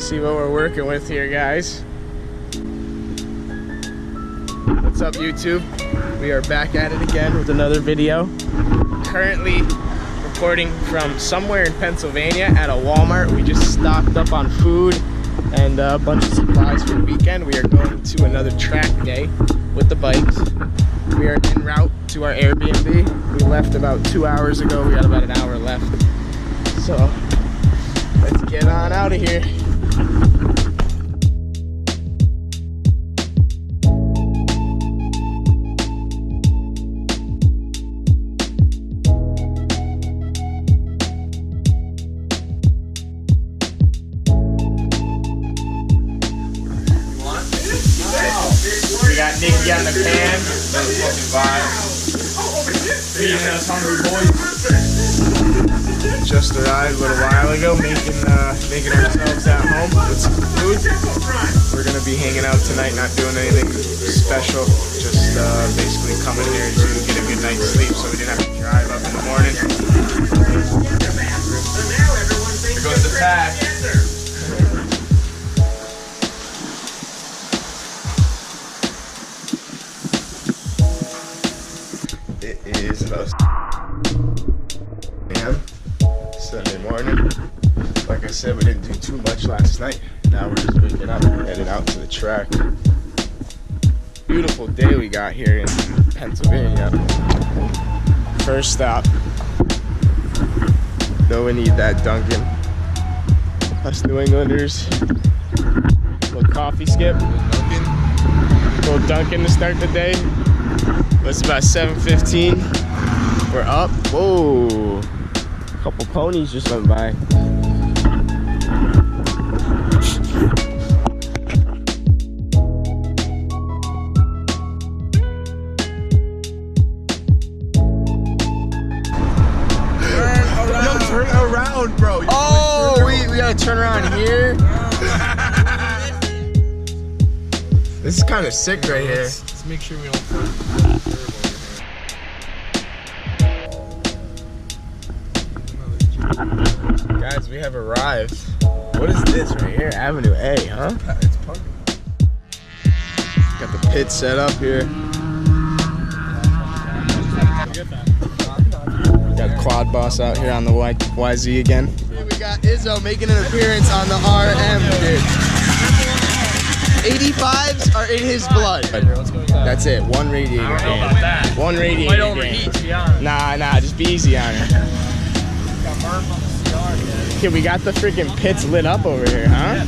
See what we're working with here, guys. What's up, YouTube? We are back at it again with another video. Currently reporting from somewhere in Pennsylvania at a Walmart. We just stocked up on food and a bunch of supplies for the weekend. We are going to another track day with the bikes. We are en route to our Airbnb. We left about 2 hours ago. We got about an hour left. So let's get on out of here. We got Nicky on the pan. Another fucking vibe. Feeding us hungry boys. Just arrived a little while ago, making ourselves at home with some food. We're gonna be hanging out tonight, not doing anything special. Just basically coming here to get a good night's sleep, so we didn't have to drive up in the morning. Here goes the pack. It is about a.m. Sunday morning. Like I said, we didn't do too much last night. Now we're just waking up and headed out to the track. Beautiful day we got here in Pennsylvania. First stop. Know we need that Dunkin'. Us New Englanders. Little coffee skip. Little Dunkin' to start the day. It's about 7:15. We're up. Whoa. A couple ponies just went by. Turn around, bro. Oh, we gotta turn around here. This is kind of sick right here. Let's make sure we don't put Guys, we have arrived. What is this right here? Avenue A, huh? It's parking. Got the pit set up here. Got Quad Boss out here on the YZ again. We got Izzo making an appearance on the RM, dude. 85s are in his blood. That's it. One radiator game. One radiator game. Nah, just be easy on it. Okay, we got the freaking pits lit up over here, huh?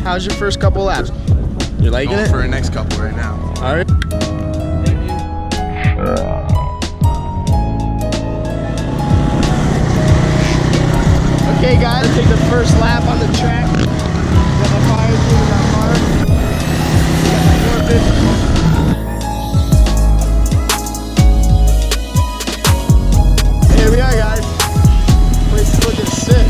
How's your first couple laps? You liking it? For the next couple right now. All right. Okay, guys, take the first lap on the track. Got my fire team in our car. Got my 450. Here we are, guys. Place is looking sick.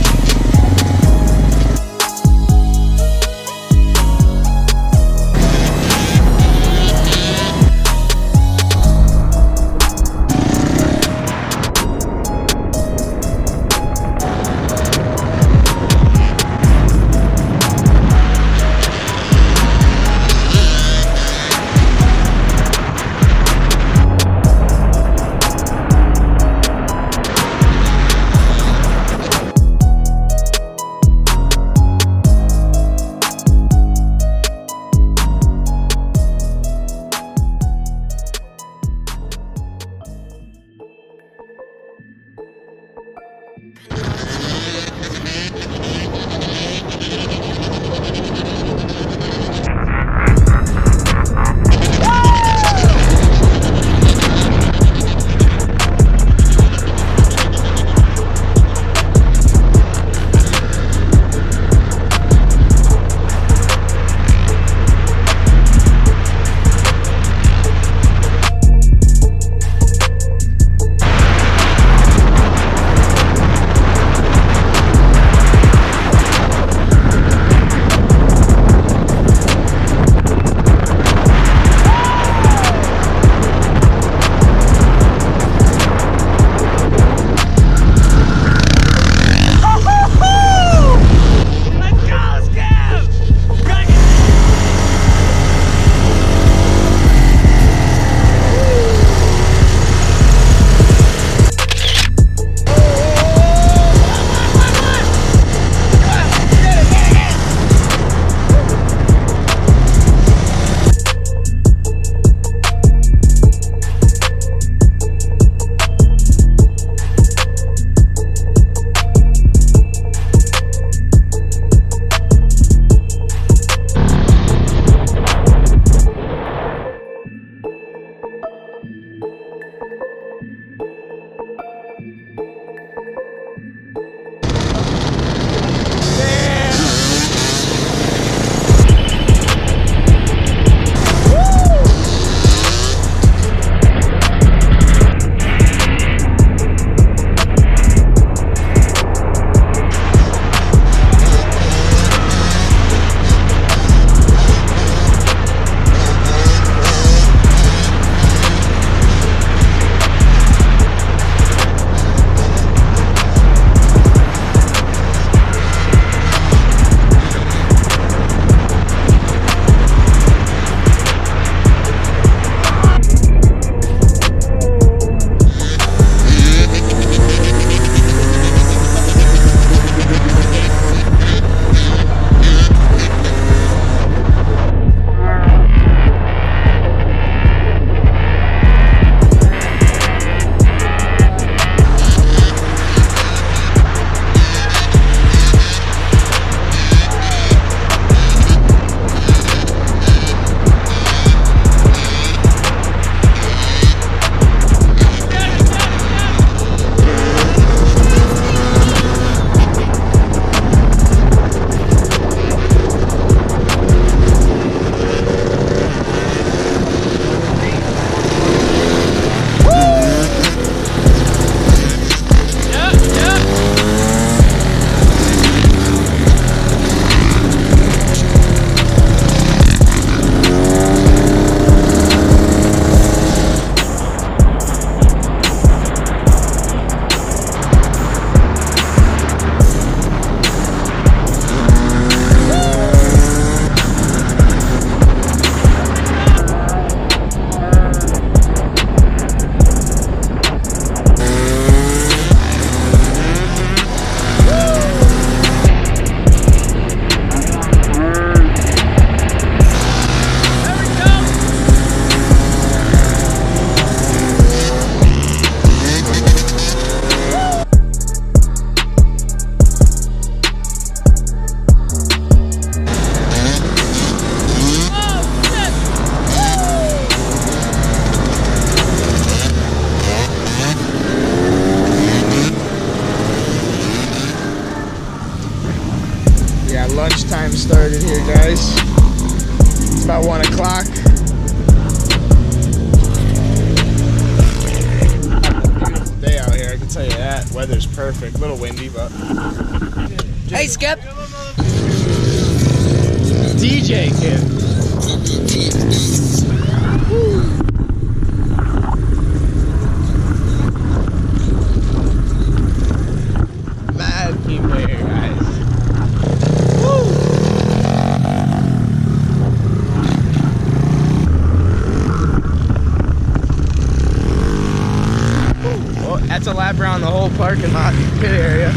guys. It's about 1 o'clock. Beautiful day out here, I can tell you that. Weather's perfect. A little windy, but. Hey, Skip. DJ kid. Woo. Mad people here, guys. Woo. Well, that's a lap around the whole parking lot pit area.